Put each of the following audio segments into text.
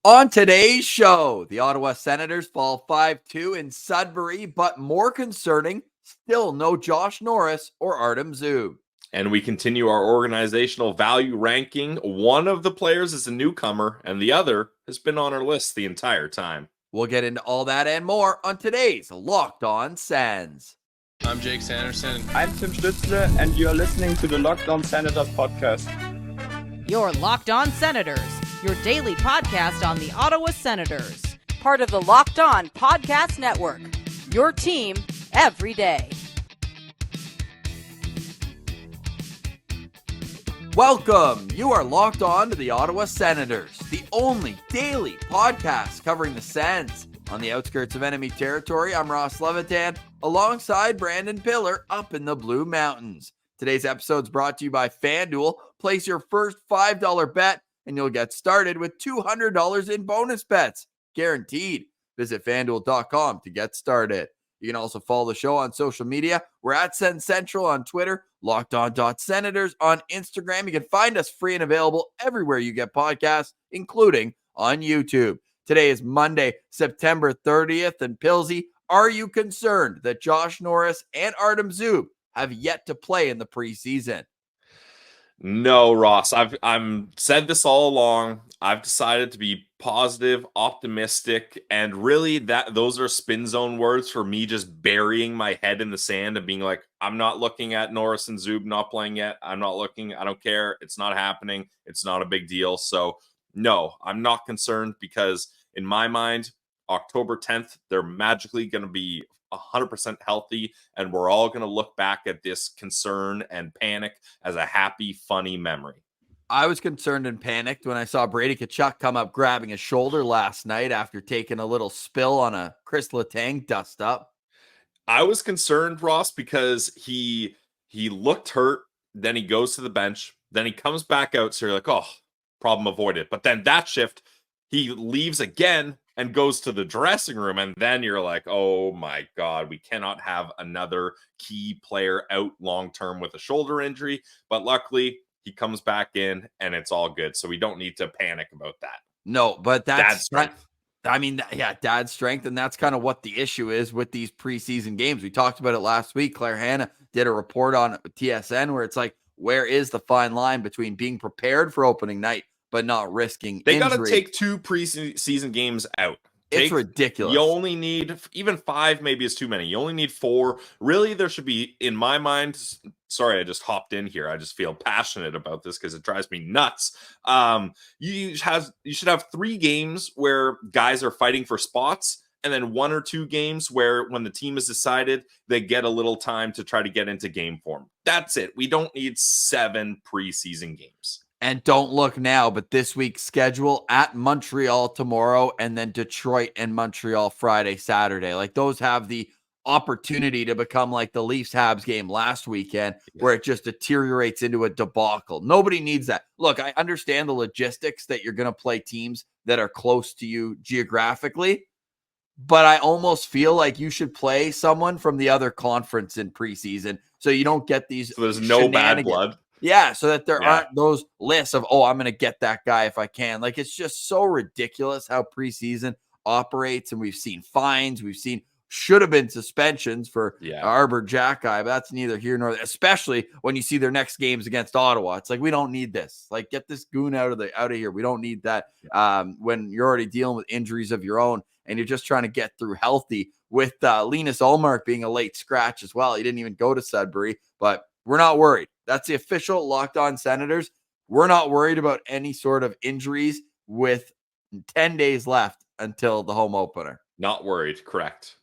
On today's show, the Ottawa Senators fall 5-2 in Sudbury, but more concerning, still no Josh Norris or Artem. And we continue our organizational value ranking. One of the players is a newcomer, and the other has been on our list the entire time. We'll get into all that and more on today's Locked On Sens. I'm Jake Sanderson. I'm Tim Stützle, and you're listening to the Locked On Senators podcast. You're Locked On Senators, your daily podcast on the Ottawa Senators. Part of the Locked On Podcast Network, your team every day. Welcome. You are locked on to the Ottawa Senators, the only daily podcast covering the Sens. On the outskirts of enemy territory, I'm Ross Levitan, alongside Brandon Piller up in the Blue Mountains. Today's episode is brought to you by FanDuel. Place your first $5 bet, and you'll get started with $200 in bonus bets. Guaranteed. Visit FanDuel.com to get started. You can also follow the show on social media. We're at Sens Central on Twitter, LockedOn.Senators on Instagram. You can find us free and available everywhere you get podcasts, including on YouTube. Today is Monday, September 30th, and Pilsy, are you concerned that Josh Norris and Artem Zub have yet to play in the preseason? No, Ross. I've said this all along. I've decided to be positive, optimistic, and really those are spin zone words for me just burying my head in the sand and being like, I'm not looking at Norris and Zub not playing yet. I'm not looking. I don't care. It's not happening. It's not a big deal. So no, I'm not concerned because in my mind, October 10th, they're magically going to be 100% healthy, and we're all going to look back at this concern and panic as a happy, funny memory. I was concerned and panicked when I saw Brady Tkachuk come up grabbing his shoulder last night after taking a little spill on a Chris Letang dust-up. I was concerned, Ross, because he looked hurt, then he goes to the bench, then he comes back out, so you're like, oh, problem avoided. But then that shift, he leaves again and goes to the dressing room, and then you're like, oh my God, we cannot have another key player out long-term with a shoulder injury. But luckily, he comes back in, and it's all good. So we don't need to panic about that. No, but Dad's strength. Dad's strength, and that's kind of what the issue is with these preseason games. We talked about it last week. Claire Hanna did a report on TSN where it's like, where is the fine line between being prepared for opening night but not risking They injury? got to take 2 preseason games out. It's ridiculous. You only need, even 5 maybe is too many. You only need 4. Really, there should be, in my mind, sorry, I just hopped in here. I just feel passionate about this because it drives me nuts. You should have 3 games where guys are fighting for spots, and then 1 or 2 games where when the team is decided, they get a little time to try to get into game form. That's it. We don't need 7 preseason games. And don't look now, but this week's schedule at Montreal tomorrow and then Detroit and Montreal Friday, Saturday. Like those have the opportunity to become like the Leafs-Habs game last weekend where it just deteriorates into a debacle. Nobody needs that. Look, I understand the logistics that you're going to play teams that are close to you geographically, but I almost feel like you should play someone from the other conference in preseason so you don't get these. So there's no bad blood. Yeah, so that there aren't those lists of, I'm going to get that guy if I can. Like, it's just so ridiculous how preseason operates, and we've seen fines. We've seen should have been suspensions for Arbor Jack guy, but that's neither here nor there, especially when you see their next games against Ottawa. It's like, we don't need this. Like, get this goon out of here. We don't need that when you're already dealing with injuries of your own, and you're just trying to get through healthy with Linus Ullmark being a late scratch as well. He didn't even go to Sudbury, but we're not worried. That's the official Locked On Senators. We're not worried about any sort of injuries with 10 days left until the home opener. Not worried, correct.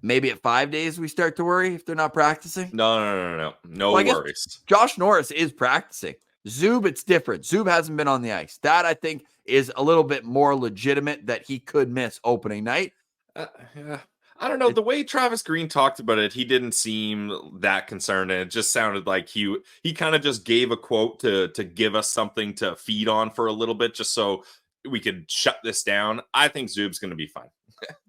Maybe at 5 days we start to worry if they're not practicing? No. No worries. Josh Norris is practicing. Zub, it's different. Zub hasn't been on the ice. That, I think, is a little bit more legitimate that he could miss opening night. I don't know. The way Travis Green talked about it, he didn't seem that concerned. And it just sounded like he kind of just gave a quote to give us something to feed on for a little bit, just so we could shut this down. I think Zub's going to be fine.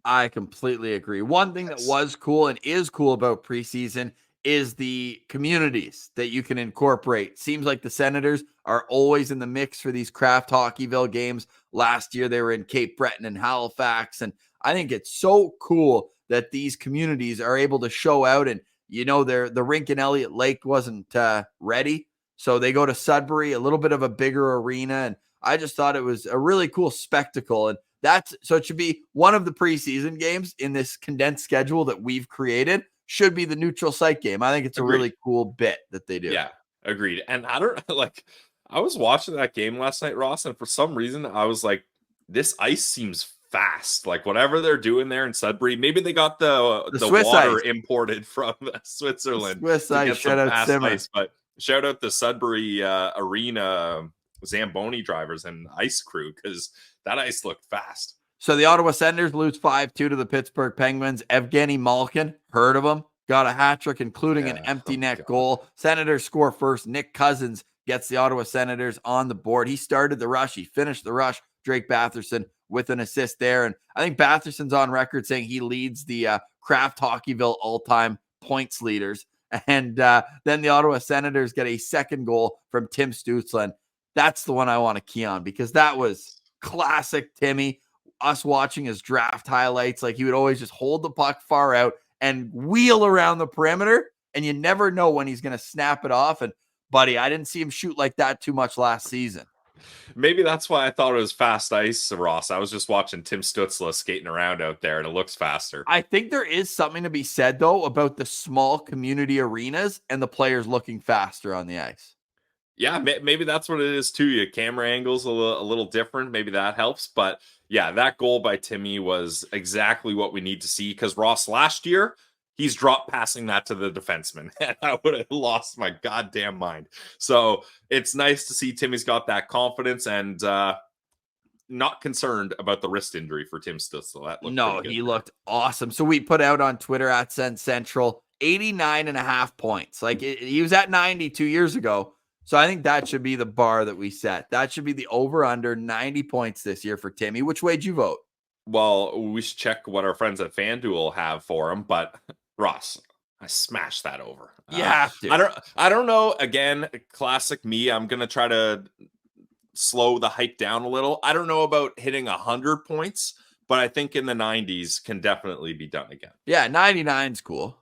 I completely agree. One thing that was cool and is cool about preseason is the communities that you can incorporate. Seems like the Senators are always in the mix for these Craft Hockeyville games. Last year they were in Cape Breton and Halifax, and I think it's so cool that these communities are able to show out. And the rink in Elliott Lake wasn't ready, so they go to Sudbury, a little bit of a bigger arena, and I just thought it was a really cool spectacle. And so it should be one of the preseason games in this condensed schedule that we've created. Should be the neutral site game. I think it's a really cool bit that they do. Yeah, agreed. And I was watching that game last night, Ross, and for some reason I was like, this ice seems fast. Like whatever they're doing there in Sudbury, maybe they got the Swiss water ice imported from Switzerland. Swiss ice, shout out Simmer. Ice, but shout out the Sudbury arena Zamboni drivers and ice crew, because that ice looked fast. So the Ottawa Senators lose 5-2 to the Pittsburgh Penguins. Evgeny Malkin, heard of him, got a hat trick, including an empty net goal. Senators score first. Nick Cousins gets the Ottawa Senators on the board. He started the rush. He finished the rush. Drake Batherson with an assist there. And I think Batherson's on record saying he leads the Craft Hockeyville all-time points leaders. And then the Ottawa Senators get a second goal from Tim Stützle. That's the one I want to key on, because that was classic Timmy. Us watching his draft highlights, like he would always just hold the puck far out and wheel around the perimeter, and you never know when he's going to snap it off. And buddy, I didn't see him shoot like that too much last season. Maybe that's why I thought it was fast ice, Ross. I was just watching Tim Stützle skating around out there, and it looks faster. I think there is something to be said, though, about the small community arenas and the players looking faster on the ice. Yeah, maybe that's what it is too. Your camera angle's a little different. Maybe that helps. But yeah, that goal by Timmy was exactly what we need to see, because Ross, last year, he's drop passing that to the defenseman, and I would have lost my goddamn mind. So it's nice to see Timmy's got that confidence and not concerned about the wrist injury for Tim Stützle. No, he looked awesome. So we put out on Twitter at Sens Central 89.5 points. Like he was at 90 2 years ago. So I think that should be the bar that we set. That should be the over-under 90 points this year for Timmy. Which way did you vote? Well, we should check what our friends at FanDuel have for him, but Ross, I smashed that over. You have to. I don't know. Again, classic me. I'm gonna try to slow the hype down a little. I don't know about hitting 100 points, but I think in the 90s can definitely be done again. Yeah, 99's cool.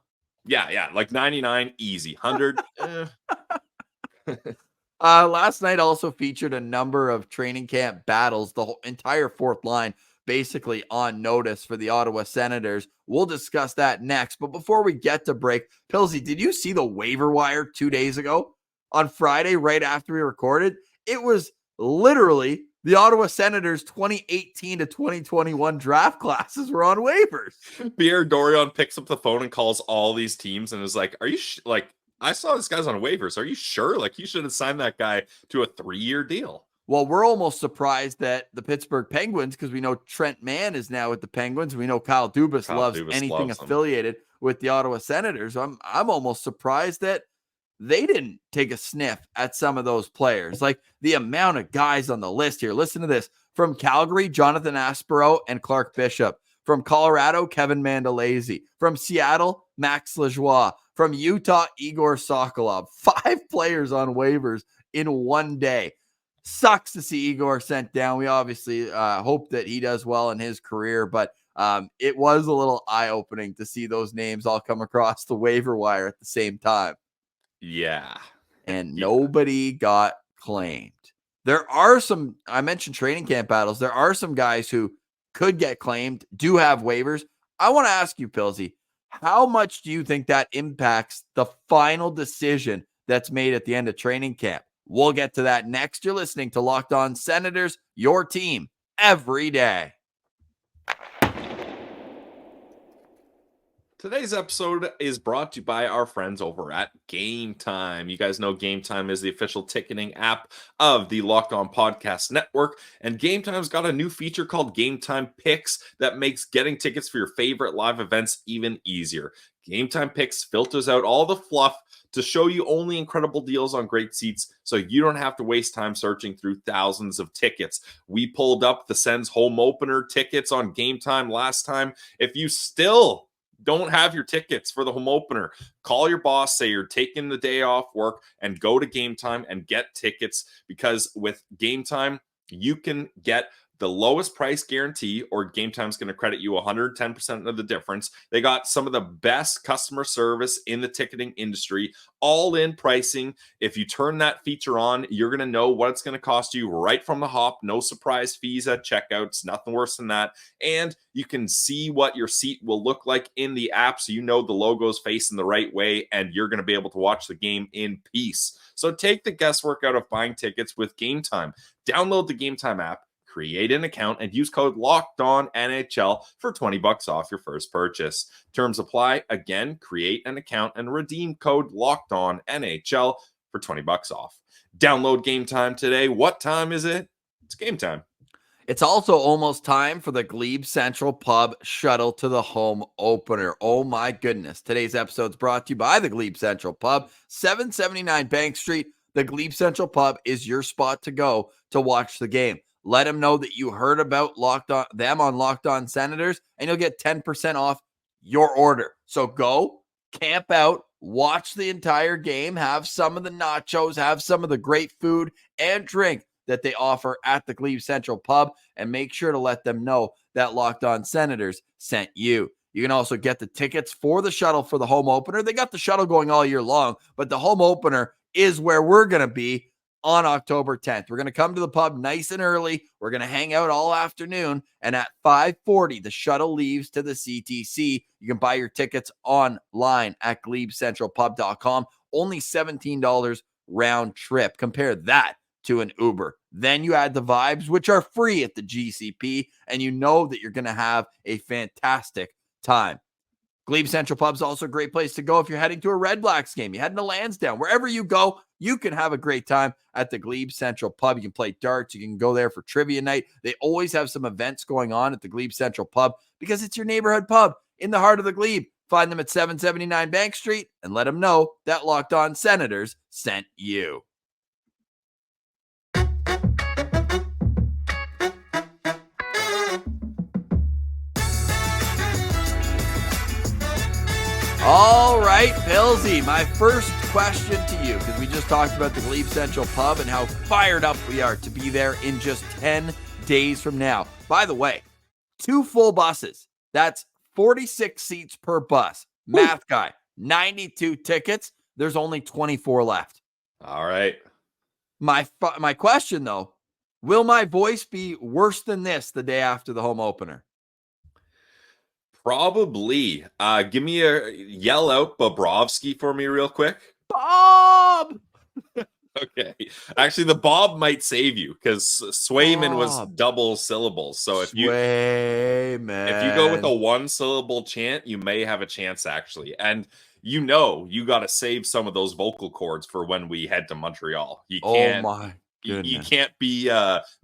Yeah, like 99 easy. 100. Last night also featured a number of training camp battles. The whole entire fourth line basically on notice for the Ottawa Senators. We'll discuss that next. But before we get to break, Pilsy, did you see the waiver wire 2 days ago? On Friday, right after we recorded, it was literally the Ottawa Senators 2018 to 2021 draft classes were on waivers. Pierre Dorion picks up the phone and calls all these teams and is like, are you I saw this guy's on waivers. Are you sure? Like, you should have signed that guy to a 3-year deal. Well, we're almost surprised that the Pittsburgh Penguins, because we know Trent Mann is now with the Penguins. We know Kyle Dubas loves anything affiliated with the Ottawa Senators. I'm almost surprised that they didn't take a sniff at some of those players. Like the amount of guys on the list here. Listen to this. From Calgary, Jonathan Aspero and Clark Bishop. From Colorado, Kevin Mandolese. From Seattle, Max Lajoie. From Utah, Igor Sokolov. 5 players on waivers in one day. Sucks to see Igor sent down. We obviously hope that he does well in his career, but it was a little eye-opening to see those names all come across the waiver wire at the same time. Yeah. And nobody got claimed. There are some, I mentioned training camp battles. There are some guys who could get claimed, do have waivers. I want to ask you, Pilsy, how much do you think that impacts the final decision that's made at the end of training camp? We'll get to that next. You're listening to Locked On Senators, your team every day. Today's episode is brought to you by our friends over at Game Time. You guys know Game Time is the official ticketing app of the Locked On Podcast Network, and Game Time's got a new feature called Game Time Picks that makes getting tickets for your favorite live events even easier. Game Time Picks filters out all the fluff to show you only incredible deals on great seats, so you don't have to waste time searching through thousands of tickets. We pulled up the Sens home opener tickets on Game Time last time. If you still don't have your tickets for the home opener, call your boss, say you're taking the day off work, and go to Game Time and get tickets, because with Game Time, you can get the lowest price guarantee, or Game Time's going to credit you 110% of the difference. They got some of the best customer service in the ticketing industry, all in pricing. If you turn that feature on, you're going to know what it's going to cost you right from the hop. No surprise fees at checkouts, nothing worse than that. And you can see what your seat will look like in the app, so you know the logo's facing the right way, and you're going to be able to watch the game in peace. So take the guesswork out of buying tickets with Game Time. Download the Game Time app, create an account, and use code LOCKEDONNHL for $20 off your first purchase. Terms apply. Again, create an account and redeem code LOCKEDONNHL for $20 off. Download Game Time today. What time is it? It's game time. It's also almost time for the GLEBE Central Pub shuttle to the home opener. Oh my goodness. Today's episode is brought to you by the GLEBE Central Pub, 779 Bank Street. The GLEBE Central Pub is your spot to go to watch the game. Let them know that you heard about Locked On Senators, and you'll get 10% off your order. So go, camp out, watch the entire game, have some of the nachos, have some of the great food and drink that they offer at the GLEBE Central Pub, and make sure to let them know that Locked On Senators sent you. You can also get the tickets for the shuttle for the home opener. They got the shuttle going all year long, but the home opener is where we're going to be on October 10th. We're going to come to the pub nice and early. We're going to hang out all afternoon. And at 5:40, the shuttle leaves to the CTC. You can buy your tickets online at GLEBECentralPub.com. Only $17 round trip. Compare that to an Uber. Then you add the vibes, which are free at the GCP, and you know that you're going to have a fantastic time. GLEBE Central Pub is also a great place to go if you're heading to a Red Blacks game. You're heading to Lansdowne. Wherever you go, you can have a great time at the GLEBE Central Pub. You can play darts. You can go there for trivia night. They always have some events going on at the GLEBE Central Pub because it's your neighborhood pub in the heart of the Glebe. Find them at 779 Bank Street and let them know that Locked On Senators sent you. All right, Pilsy, my first question to you, because we just talked about the GLEBE Central Pub and how fired up we are to be there in just 10 days from now. By the way, 2 full buses. That's 46 seats per bus. Math guy, 92 tickets. There's only 24 left. All right. My question, though, will my voice be worse than this the day after the home opener? Probably. Give me a yell out Bobrovsky for me real quick. Bob! Okay. Actually, the Bob might save you because Swayman was Bob. double syllables. So if you Swayman. go with a 1-syllable chant, you may have a chance actually. And you got to save some of those vocal cords for when we head to Montreal. You can't. Oh my goodness. You can't be.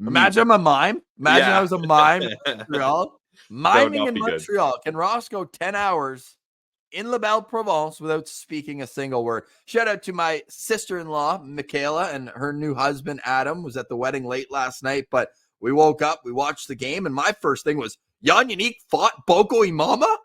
Imagine I'm a mime. Imagine I was a mime in Montreal. Miming in be good. Montreal. Can Ross go 10 hours in La Belle Provence without speaking a single word? Shout out to my sister-in-law, Michaela, and her new husband, Adam, was at the wedding late last night, but we woke up, we watched the game, and my first thing was, Jeník fought Boko Imama?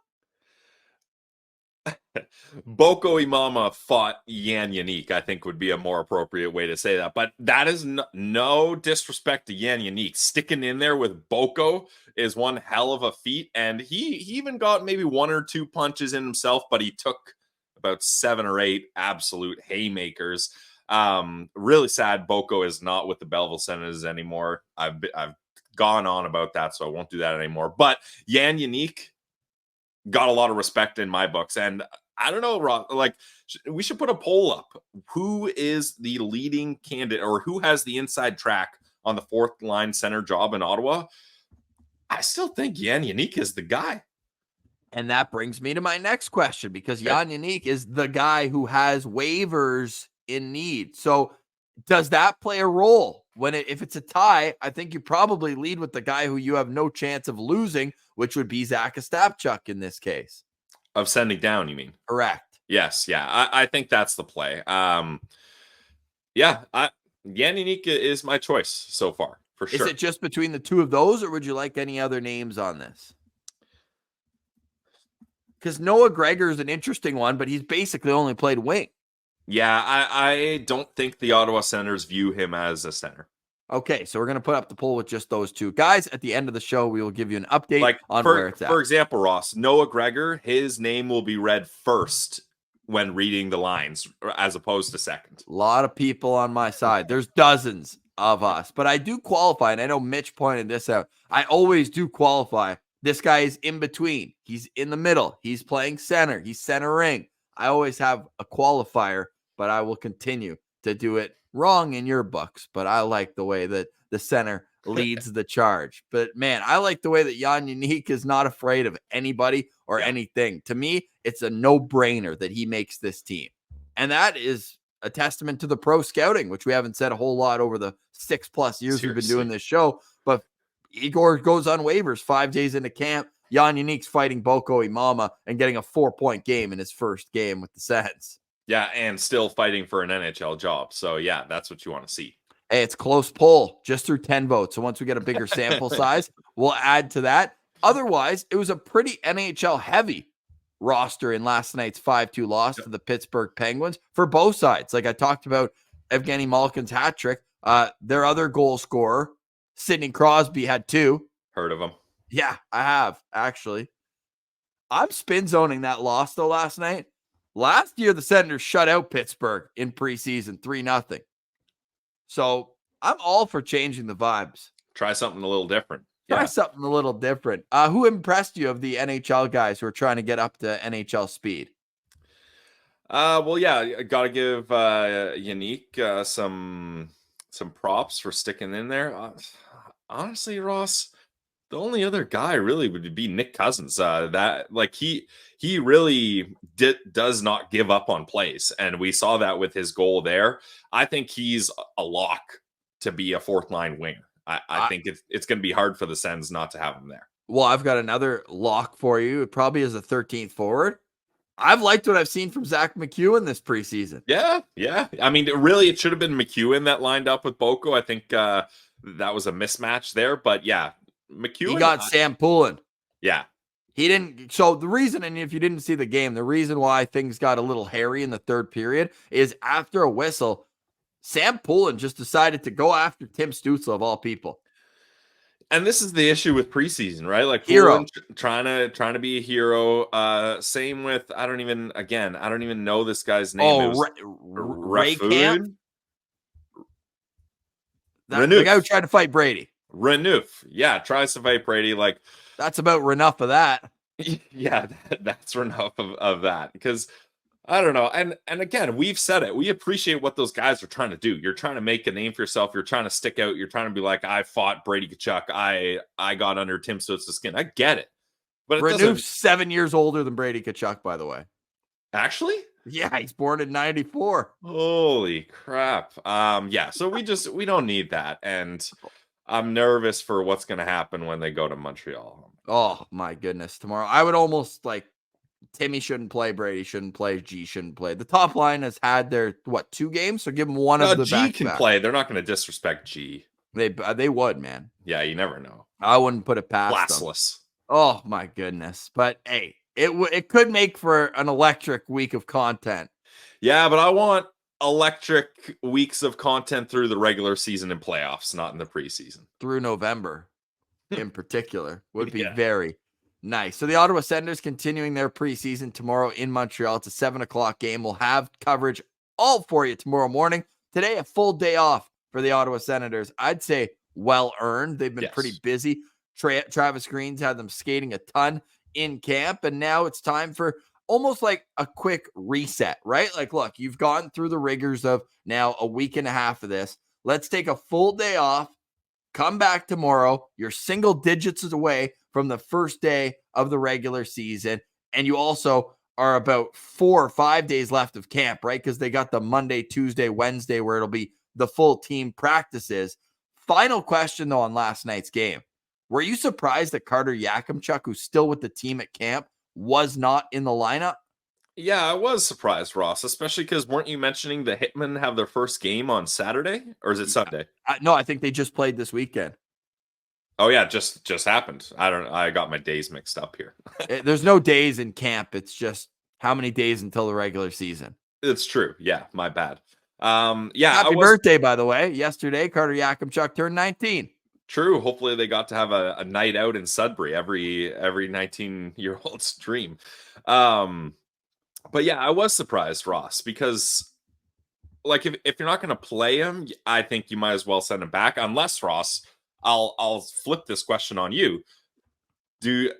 Boko Imama fought Jeník, I think would be a more appropriate way to say that. But that is no disrespect to Jeník. Sticking in there with Boko is one hell of a feat. And he even got maybe 1 or 2 punches in himself, but he took about 7 or 8 absolute haymakers. Really sad Boko is not with the Belleville Senators anymore. I've gone on about that, so I won't do that anymore. But Jeník got a lot of respect in my books. And I don't know, Rob, like we should put a poll up. Who is the leading candidate or who has the inside track on the 4th line center job in Ottawa? I still think Jeník is the guy. And that brings me to my next question, because Jeník is the guy who has waivers in need. So does that play a role? If it's a tie, I think you probably lead with the guy who you have no chance of losing, which would be Zach Ostapchuk in this case. Of sending down, you mean? Correct. Yes, yeah. I think that's the play. Jeník is my choice so far, for sure. Is it just between the 2 of those, or would you like any other names on this? Because Noah Gregor is an interesting one, but he's basically only played wing. Yeah, I don't think the Ottawa Senators view him as a center. Okay, so we're going to put up the poll with just those two guys. At the end of the show, we will give you an update on where it's at. For example, Ross, Noah Gregor, his name will be read first when reading the lines as opposed to second. A lot of people on my side. There's dozens of us, but I do qualify, and I know Mitch pointed this out. I always do qualify. This guy is in between. He's in the middle. He's playing center. He's centering. I always have a qualifier, but I will continue to do it wrong in your books. But I like the way that the center leads the charge. But man, I like the way that Jeník is not afraid of anybody or anything. To me, it's a no-brainer that he makes this team. And that is a testament to the pro scouting, which we haven't said a whole lot over the 6+ years we've been doing this show. But Igor goes on waivers 5 days into camp. Jeník's fighting Boko Imama and getting a 4-point game in his first game with the Sens. Yeah, and still fighting for an NHL job. So, yeah, that's what you want to see. Hey, it's close poll, just through 10 votes. So once we get a bigger sample size, we'll add to that. Otherwise, it was a pretty NHL-heavy roster in last night's 5-2 loss to the Pittsburgh Penguins for both sides. Like I talked about Evgeny Malkin's hat trick. Their other goal scorer, Sidney Crosby, had 2. Heard of him. Yeah, I have, actually. I'm spin zoning that loss, though, last night. Last year, the Senators shut out Pittsburgh in preseason 3-0. So I'm all for changing the vibes. Try something a little different. Try something a little different. Who impressed you of the NHL guys who are trying to get up to NHL speed? Well, yeah, I got to give Jeník some props for sticking in there. Honestly, Ross, the only other guy really would be Nick Cousins. He really does not give up on plays, and we saw that with his goal there. I think he's a lock to be a 4th-line winger. I think it's going to be hard for the Sens not to have him there. Well, I've got another lock for you. It probably is a 13th forward. I've liked what I've seen from Zach McEwen this preseason. Yeah. I mean, it should have been McEwen that lined up with Boko. I think that was a mismatch there, but yeah, McEwen. He got Sam Poulin. Yeah. He didn't. So the reason, and if you didn't see the game, the reason why things got a little hairy in the third period is after a whistle, Sam Poulin just decided to go after Tim Stützle of all people. And this is the issue with preseason, right? Like hero trying to be a hero. Same with I don't even know this guy's name. Ray Camp. The guy who tried to fight Brady. Renouf. Yeah, tries to fight Brady. Like that's about enough of that. Yeah, that's enough of that because I don't know. And again, we've said it. We appreciate what those guys are trying to do. You're trying to make a name for yourself. You're trying to stick out. You're trying to be like, I fought Brady Tkachuk. I got under Tim Stützle's skin. I get it. But Renouf's 7 years older than Brady Tkachuk, by the way. Actually? Yeah, he's born in 94. Holy crap. Yeah, so we don't need that. And I'm nervous for what's going to happen when they go to Montreal. Oh, my goodness. Tomorrow, I would almost like Timmy shouldn't play, Brady shouldn't play, G shouldn't play. The top line has had their, 2 games? So give them one of the G back-to-back. can play. They're not going to disrespect G. They would, man. Yeah, you never know. I wouldn't put it past Classless. them. Oh, my goodness. But, hey, it could make for an electric week of content. Yeah, but I want electric weeks of content through the regular season and playoffs, not in the preseason. Through November, in particular, would be very nice. So the Ottawa Senators continuing their preseason tomorrow in Montreal. It's a 7:00 game. We'll have coverage all for you tomorrow morning. Today, a full day off for the Ottawa Senators. I'd say well-earned. They've been pretty busy. Travis Green's had them skating a ton in camp, and now it's time for almost like a quick reset, right? Like, look, you've gone through the rigors of now a week and a half of this. Let's take a full day off. Come back tomorrow. You're single digits away from the first day of the regular season. And you also are about 4 or 5 days left of camp, right? Because they got the Monday, Tuesday, Wednesday, where it'll be the full team practices. Final question, though, on last night's game. Were you surprised that Carter Yakimchuk, who's still with the team at camp, was not in the lineup? Yeah, I was surprised, Ross, especially because weren't you mentioning the Hitmen have their first game on Saturday? Or is it Sunday? No, I think they just played this weekend. Oh yeah, just happened. I got my days mixed up here. There's no days in camp. It's just how many days until the regular season. It's true. Yeah, my bad. Yeah, Happy birthday, by the way. Yesterday, Carter Yakimchuk turned 19. True. Hopefully they got to have a night out in Sudbury, every 19-year-old's dream. But yeah, I was surprised, Ross, because like if you're not going to play him, I think you might as well send him back. Unless, Ross, I'll flip this question on you. Do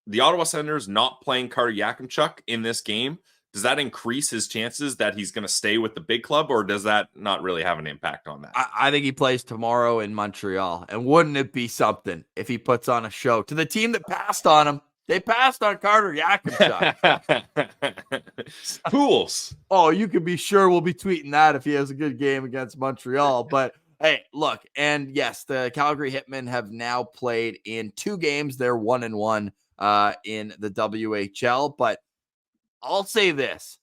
the Ottawa Senators not playing Carter Yakimchuk in this game, does that increase his chances that he's going to stay with the big club, or does that not really have an impact on that? I think he plays tomorrow in Montreal. And wouldn't it be something if he puts on a show to the team that passed on him? They passed on Carter Yakimchuk. Fools. Oh, you can be sure we'll be tweeting that if he has a good game against Montreal. But hey, look, and yes, the Calgary Hitmen have now played in 2 games. They're 1-1 in the WHL. But I'll say this,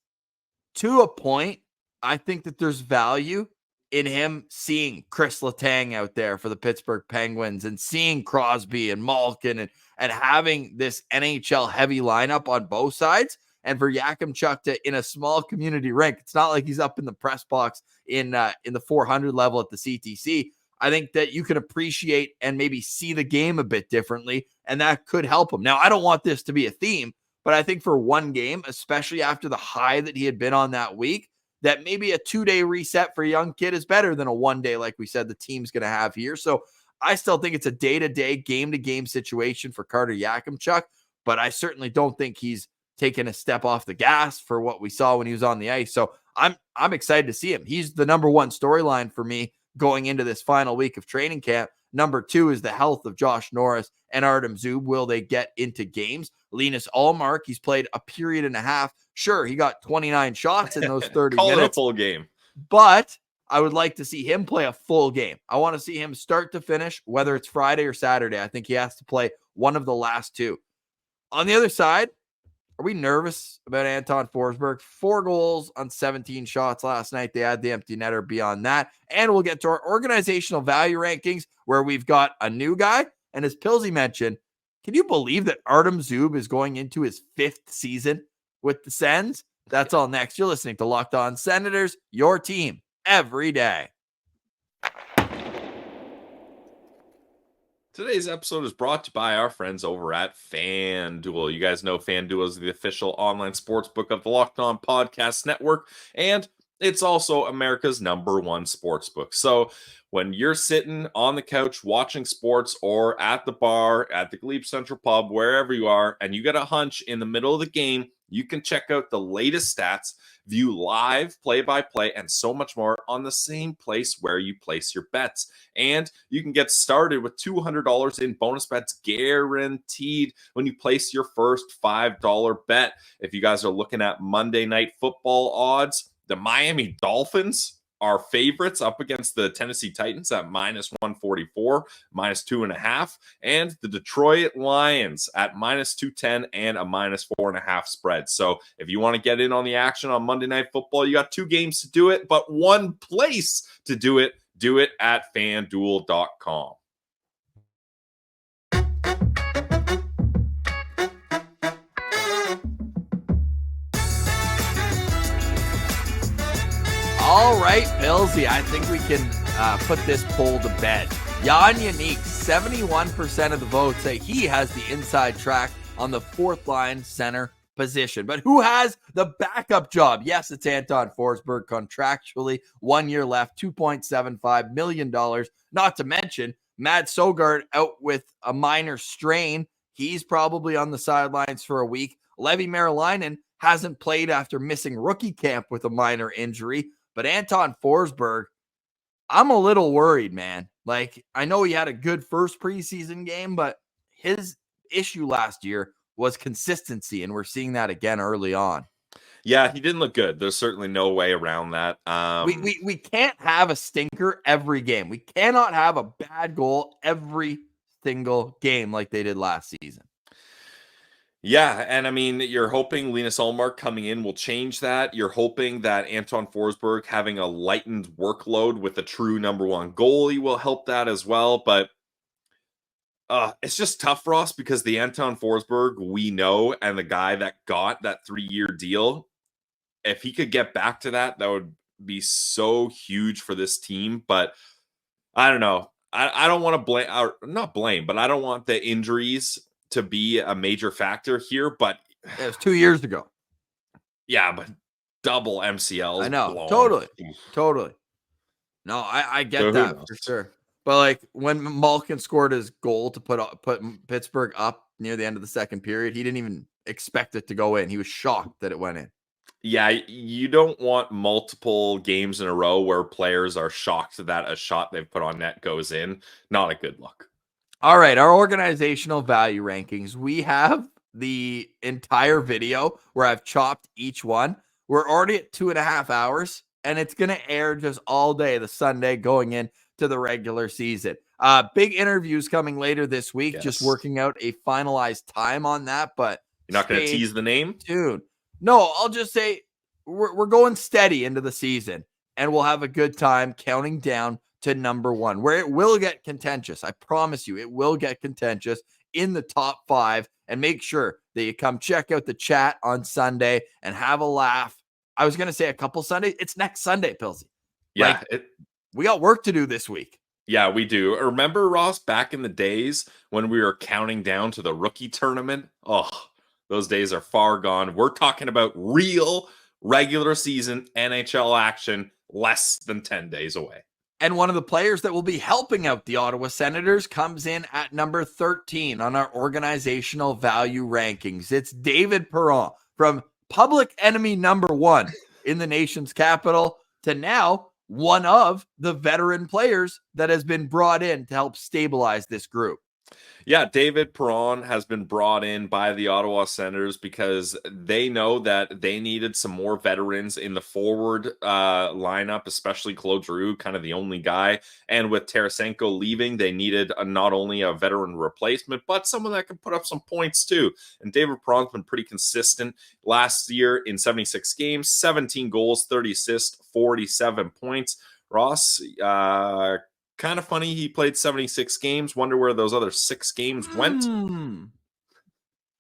to a point, I think that there's value in him seeing Chris Letang out there for the Pittsburgh Penguins and seeing Crosby and Malkin and having this NHL heavy lineup on both sides. And for Yakimchuk to, in a small community rink, it's not like he's up in the press box in the 400 level at the CTC. I think that you can appreciate and maybe see the game a bit differently, and that could help him. Now, I don't want this to be a theme, but I think for one game, especially after the high that he had been on that week, that maybe a 2-day reset for a young kid is better than a 1 day, like we said, the team's going to have here. So I still think it's a day-to-day, game-to-game situation for Carter Yakimchuk, but I certainly don't think he's taken a step off the gas for what we saw when he was on the ice. So I'm excited to see him. He's the number one storyline for me going into this final week of training camp. Number 2 is the health of Josh Norris and Artem Zub. Will they get into games? Linus Ullmark, he's played a period and a half. Sure, he got 29 shots in those 30 Call minutes. it a full game. But I would like to see him play a full game. I want to see him start to finish, whether it's Friday or Saturday. I think he has to play one of the last 2. On the other side, are we nervous about Anton Forsberg? 4 goals on 17 shots last night. They had the empty netter beyond that. And we'll get to our organizational value rankings where we've got a new guy. And as Pilsy mentioned, can you believe that Artem Zub is going into his 5th season with the Sens? That's all next. You're listening to Locked On Senators, your team every day. Today's episode is brought to you by our friends over at FanDuel. You guys know FanDuel is the official online sportsbook of the Locked On Podcast Network, and it's also America's #1 sportsbook. So when you're sitting on the couch watching sports or at the bar, at the GLEBE Central Pub, wherever you are, and you get a hunch in the middle of the game, you can check out the latest stats, view live play-by-play, and so much more on the same place where you place your bets. And you can get started with $200 in bonus bets guaranteed when you place your first $5 bet. If you guys are looking at Monday Night Football odds, the Miami Dolphins are favorites up against the Tennessee Titans at -144, -2.5, and the Detroit Lions at -210 and a -4.5 spread. So if you want to get in on the action on Monday Night Football, you got 2 games to do it, but one place to do it. Do it at FanDuel.com. All right, Pilsy, I think we can put this poll to bed. Jeník, 71% of the votes say he has the inside track on the 4th line center position. But who has the backup job? Yes, it's Anton Forsberg, contractually 1 year left, $2.75 million. Not to mention, Matt Sogard out with a minor strain. He's probably on the sidelines for a week. Levi Merilainen hasn't played after missing rookie camp with a minor injury. But Anton Forsberg, I'm a little worried, man. Like, I know he had a good first preseason game, but his issue last year was consistency, and we're seeing that again early on. Yeah, he didn't look good. There's certainly no way around that. We can't have a stinker every game. We cannot have a bad goal every single game like they did last season. Yeah, and I mean, you're hoping Linus Ullmark coming in will change that. You're hoping that Anton Forsberg having a lightened workload with a true #1 goalie will help that as well. But It's just tough, Ross, because the Anton Forsberg we know, and the guy that got that 3-year deal, if he could get back to that, that would be so huge for this team. But I don't know. I don't want to blame, or not blame, but I don't want the injuries to be a major factor here. But It was 2 years ago. yeah, but double MCLs. I know. blown. Totally. No, I get So who that knows? for sure. But like when Malkin scored his goal to put Pittsburgh up near the end of the second period, he didn't even expect it to go in. He was shocked that it went in. Yeah, you don't want multiple games in a row where players are shocked that a shot they've put on net goes in. Not a good look. All right, our organizational value rankings. We have the entire video where I've chopped each one. We're already at 2.5 hours, and it's going to air just all day, the Sunday going in to the regular season. Big interviews coming later this week, just Yes. working out a finalized time on that. But You're not going to stay tease the name? tuned. No, I'll just say we're going steady into the season, and we'll have a good time counting down to number one, where it will get contentious. I promise you, it will get contentious in the top 5. And make sure that you come check out the chat on Sunday and have a laugh. I was going to say a couple Sundays. It's next Sunday, Pilsy. Yeah, We got work to do this week. yeah, we do. Remember, Ross, back in the days when we were counting down to the rookie tournament? Oh, those days are far gone. We're talking about real regular season NHL action less than 10 days away. And one of the players that will be helping out the Ottawa Senators comes in at number 13 on our organizational value rankings. It's David Perron, from public enemy number 1 in the nation's capital to now one of the veteran players that has been brought in to help stabilize this group. Yeah, David Perron has been brought in by the Ottawa Senators because they know that they needed some more veterans in the forward lineup, especially Claude Giroux, kind of the only guy. And with Tarasenko leaving, they needed not only a veteran replacement, but someone that can put up some points too. And David Perron's been pretty consistent last year in 76 games, 17 goals, 30 assists, 47 points. Ross, kind of funny he played 76 games. Wonder where those other 6 games went.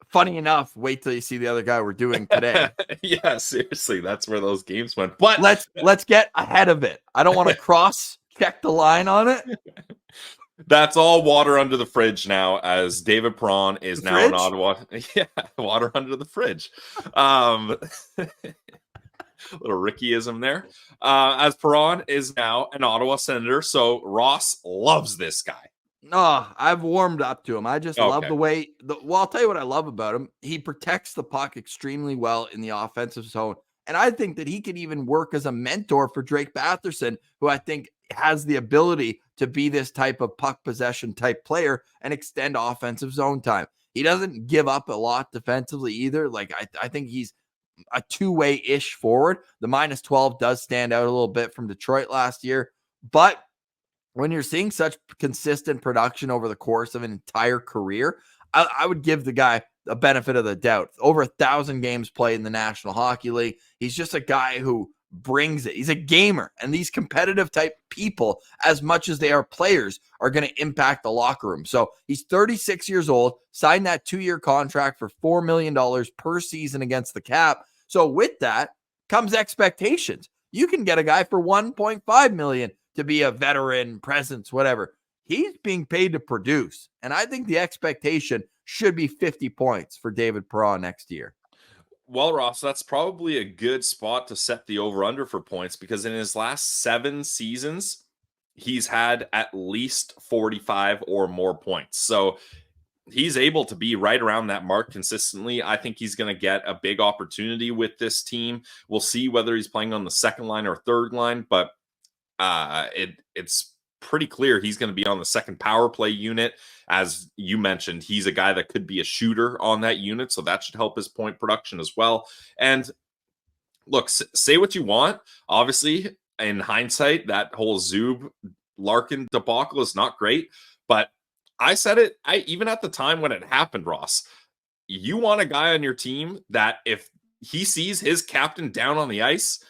Funny enough, wait till you see the other guy we're doing today. Yeah, seriously, that's where those games went. But let's get ahead of it. I don't want to cross-check the line on it. That's all water under the fridge now, as David Perron is now in Ottawa. Yeah, water under the fridge. Little Rickyism there. As Perron is now an Ottawa Senator, so Ross loves this guy. No, I've warmed up to him. I just love the way. Well, I'll tell you what I love about him. He protects the puck extremely well in the offensive zone, and I think that he could even work as a mentor for Drake Batherson, who I think has the ability to be this type of puck possession type player and extend offensive zone time. He doesn't give up a lot defensively either. Like I think he's a two-way-ish forward. The -12 does stand out a little bit from Detroit last year, but when you're seeing such consistent production over the course of an entire career, I would give the guy a benefit of the doubt. Over 1,000 games played in the National Hockey League. He's just a guy who brings it. He's a gamer, and these competitive type people, as much as they are players, are going to impact the locker room. So he's 36 years old, signed that 2-year contract for $4 million per season against the cap. So with that comes expectations. You can get a guy for $1.5 million to be a veteran presence, whatever. He's being paid to produce. And I think the expectation should be 50 points for David Perron next year. Well, Ross, that's probably a good spot to set the over-under for points, because in his last 7 seasons, he's had at least 45 or more points. So he's able to be right around that mark consistently. I think he's going to get a big opportunity with this team. We'll see whether he's playing on the second line or third line, but it's pretty clear he's going to be on the second power play unit. As you mentioned, he's a guy that could be a shooter on that unit, so that should help his point production as well. And look, say what you want. Obviously, in hindsight, that whole Zub Larkin debacle is not great, but I said it, even at the time when it happened, Ross, you want a guy on your team that if he sees his captain down on the ice,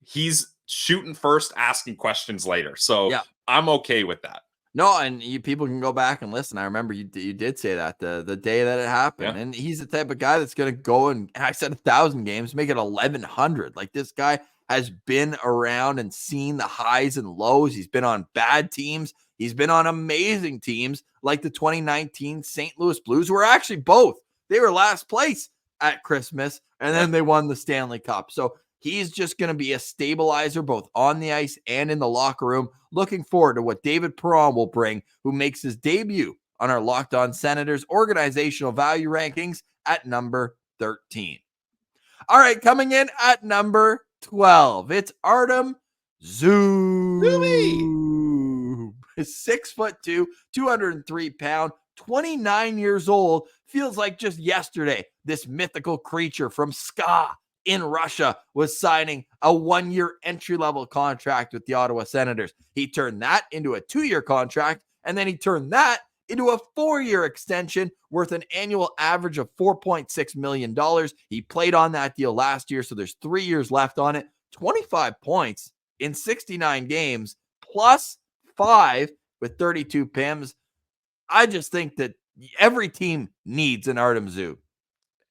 he's shooting first, asking questions later. So yeah. I'm okay with that. No, and people can go back and listen. I remember you did say that the day that it happened. Yeah. And he's the type of guy that's going to go and I said 1,000 games, make it 1,100. Like, this guy has been around and seen the highs and lows. He's been on bad teams. He's been on amazing teams like the 2019 St. Louis Blues, who were actually both. They were last place at Christmas, and then they won the Stanley Cup. So he's just going to be a stabilizer both on the ice and in the locker room. Looking forward to what David Perron will bring, who makes his debut on our Locked On Senators organizational value rankings at number 13. All right, coming in at number 12, it's Artem Zub. 6'2", 203 pound, 29 years old. Feels like just yesterday, this mythical creature from Ska in Russia was signing a 1-year entry-level contract with the Ottawa Senators. He turned that into a 2-year contract, and then he turned that into a 4-year extension worth an annual average of $4.6 million. He played on that deal last year, so there's 3 years left on it. 25 points in 69 games, plus 5 with 32 PIMs. I just think that every team needs an Artem Zub.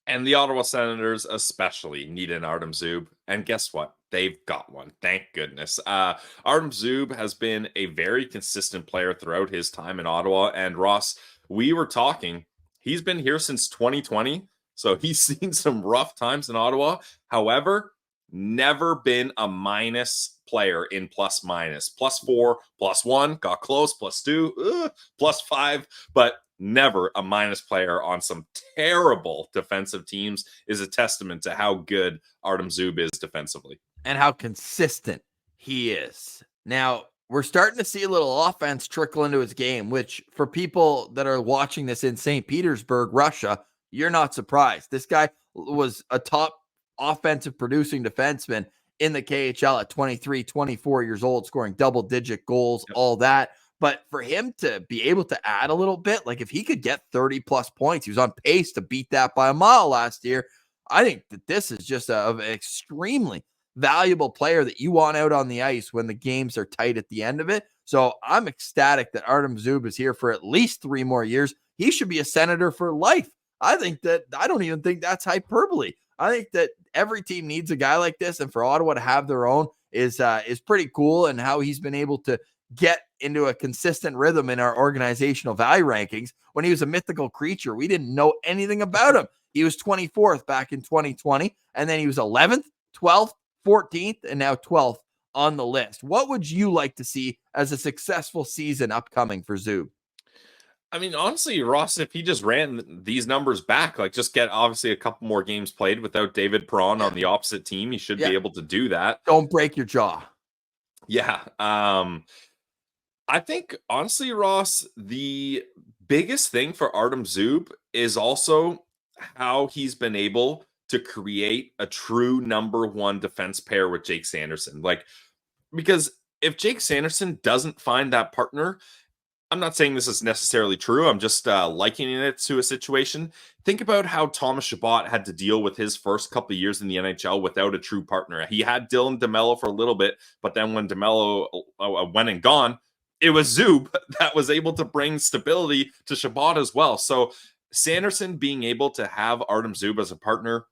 And the Ottawa Senators especially need an Artem Zub. And guess what? They've got one. Thank goodness. Artem Zub has been a very consistent player throughout his time in Ottawa. And Ross, we were talking, he's been here since 2020. So he's seen some rough times in Ottawa. However, never been a minus player in plus minus. +4, +1, got close, +2, +5, but never a minus player on some terrible defensive teams is a testament to how good Artem Zub is defensively. And how consistent he is. Now, we're starting to see a little offense trickle into his game, which for people that are watching this in St. Petersburg, Russia, you're not surprised. This guy was a top offensive producing defenseman in the KHL at 23, 24 years old, scoring double-digit goals, all that. But for him to be able to add a little bit, like if he could get 30-plus points, he was on pace to beat that by a mile last year. I think that this is just an extremely valuable player that you want out on the ice when the games are tight at the end of it. So I'm ecstatic that Artem Zub is here for at least 3 more years. He should be a Senator for life. I don't even think that's hyperbole. I think that every team needs a guy like this, and for Ottawa to have their own is pretty cool, and how he's been able to get into a consistent rhythm in our organizational value rankings. When he was a mythical creature, we didn't know anything about him. He was 24th back in 2020, and then he was 11th, 12th, 14th, and now 12th on the list. What would you like to see as a successful season upcoming for Zub? I mean, honestly, Ross, if he just ran these numbers back, like just get obviously a couple more games played without David Perron on the opposite team, he should be able to do that. Don't break your jaw. Yeah. I think, honestly, Ross, the biggest thing for Artem Zub is also how he's been able to create a true number one defense pair with Jake Sanderson. Like, because if Jake Sanderson doesn't find that partner, I'm not saying this is necessarily true. I'm just likening it to a situation. Think about how Thomas Chabot had to deal with his first couple of years in the NHL without a true partner. He had Dylan DeMello for a little bit, but then when DeMello went and gone, it was Zub that was able to bring stability to Chabot as well. So Sanderson being able to have Artem Zub as a partner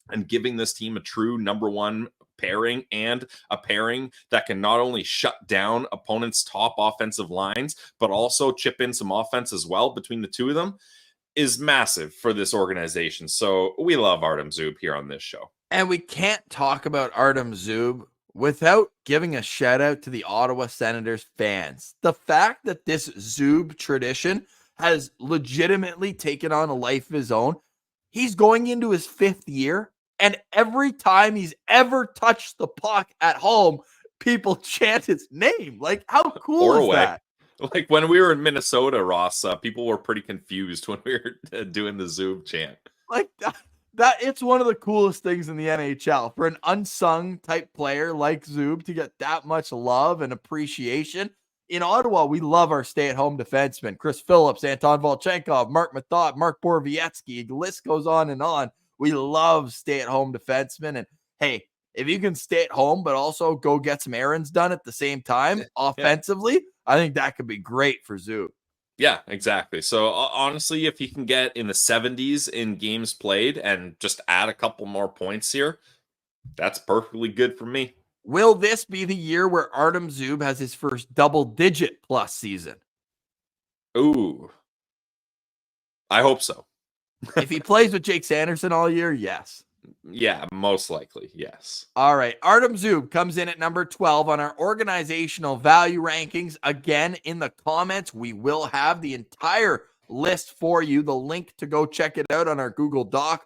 and giving this team a true number one pairing, and a pairing that can not only shut down opponents' top offensive lines, but also chip in some offense as well between the two of them, is massive for this organization. So we love Artem Zub here on this show. And we can't talk about Artem Zub without giving a shout out to the Ottawa Senators fans. The fact that this Zub tradition has legitimately taken on a life of his own. He's going into his 5th year, and every time he's ever touched the puck at home, people chant his name. Like, how cool is that? Like when we were in Minnesota, Ross, people were pretty confused when we were doing the Zub chant. Like that it's one of the coolest things in the NHL for an unsung type player like Zub to get that much love and appreciation. In Ottawa, we love our stay-at-home defensemen. Chris Phillips, Anton Volchenkov, Mark Method, Mark Borowiecki. The list goes on and on. We love stay-at-home defensemen. And hey, if you can stay at home, but also go get some errands done at the same time offensively, I think that could be great for Zub. Yeah, exactly. So honestly, if he can get in the 70s in games played and just add a couple more points here, that's perfectly good for me. Will this be the year where Artem Zub has his first double-digit plus season? Ooh. I hope so. If he plays with Jake Sanderson all year, yes. Yeah, most likely, yes. All right. Artem Zub comes in at number 12 on our organizational value rankings. Again, in the comments, we will have the entire list for you. The link to go check it out on our Google Doc.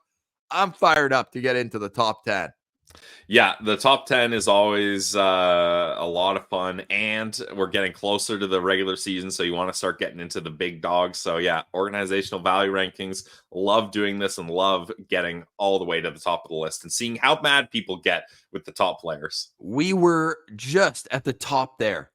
I'm fired up to get into the top 10. Yeah, the top 10 is always a lot of fun, and we're getting closer to the regular season, so you want to start getting into the big dogs. So yeah, organizational value rankings, love doing this and love getting all the way to the top of the list and seeing how mad people get with the top players. We were just at the top there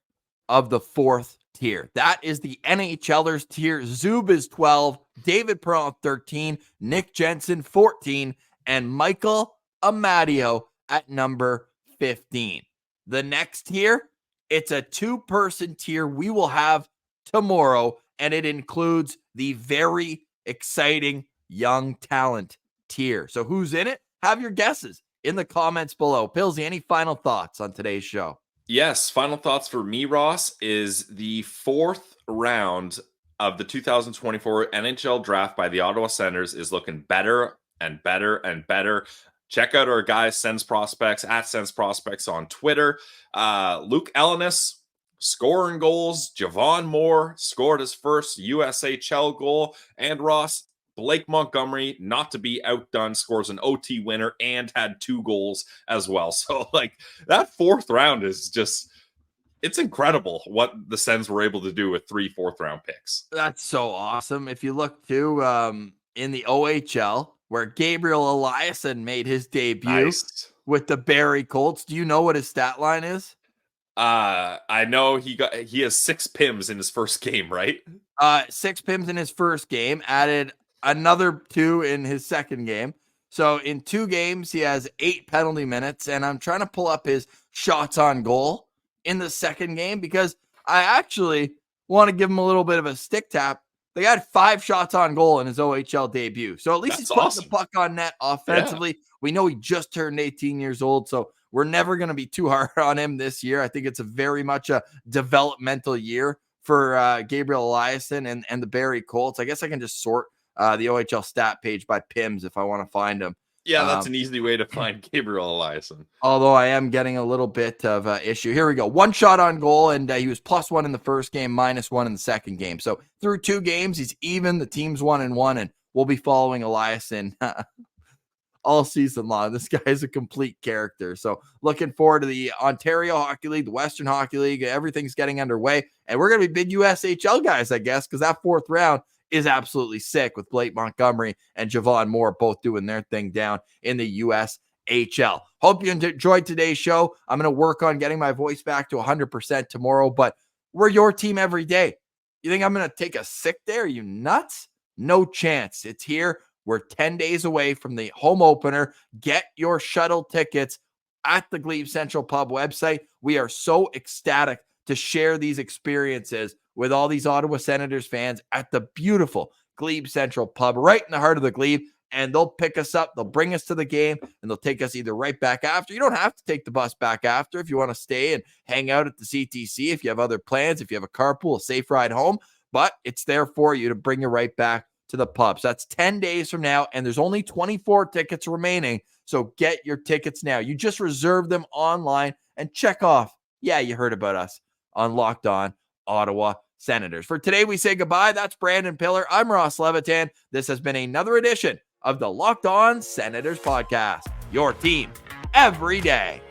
of the 4th tier. That is the NHLers tier. Zub is 12, David Perron 13, Nick Jensen 14, and Michael Amadio at number 15. The next tier, it's a 2-person tier we will have tomorrow, and it includes the very exciting young talent tier. So who's in it? Have your guesses in the comments below. Pillsy, any final thoughts on today's show? Yes, final thoughts for me, Ross, is the 4th round of the 2024 NHL draft by the Ottawa Senators is looking better and better and better. Check out our guys, Sens Prospects, at Sens Prospects on Twitter. Luke Ellenis scoring goals. Javon Moore scored his first USHL goal. And Ross, Blake Montgomery, not to be outdone, scores an OT winner and had 2 goals as well. So, like, that 4th round is just, it's incredible what the Sens were able to do with 3 4th-round picks. That's so awesome. If you look, too, in the OHL, where Gabriel Eliasson made his debut with the Barrie Colts. Do you know what his stat line is? I know he has 6 PIMs in his first game, right? 6 PIMs in his first game, added another 2 in his second game. So in 2 games, he has 8 penalty minutes, and I'm trying to pull up his shots on goal in the second game because I actually want to give him a little bit of a stick tap. They had 5 shots on goal in his OHL debut. So at least he's putting the puck on net offensively. Yeah. We know he just turned 18 years old, so we're never going to be too hard on him this year. I think it's a very much a developmental year for Gabriel Eliasson and the Barrie Colts. I guess I can just sort the OHL stat page by PIMs if I want to find him. Yeah, that's an easy way to find Gabriel Eliasson. Although I am getting a little bit of issue. Here we go. 1 shot on goal, and he was +1 in the first game, -1 in the second game. So through 2 games, he's even. The team's 1-1, and we'll be following Eliasson all season long. This guy is a complete character. So looking forward to the Ontario Hockey League, the Western Hockey League. Everything's getting underway, and we're going to be big USHL guys, I guess, because that 4th round is absolutely sick with Blake Montgomery and Javon Moore both doing their thing down in the USHL. Hope you enjoyed today's show. I'm going to work on getting my voice back to 100% tomorrow, but we're your team every day. You think I'm going to take a sick day? Are you nuts? No chance. It's here. We're 10 days away from the home opener. Get your shuttle tickets at the GLEBE Central Pub website. We are so ecstatic to share these experiences with all these Ottawa Senators fans at the beautiful GLEBE Central Pub right in the heart of the Glebe. And they'll pick us up, they'll bring us to the game, and they'll take us either right back after. You don't have to take the bus back after if you want to stay and hang out at the CTC, if you have other plans, if you have a carpool, a safe ride home. But it's there for you to bring you right back to the pub. So that's 10 days from now, and there's only 24 tickets remaining. So get your tickets now. You just reserve them online and check off. Yeah, you heard about us on Locked On Ottawa Senators. For today, we say goodbye. That's Brandon Piller. I'm Ross Levitan. This has been another edition of the Locked On Senators podcast. Your team every day.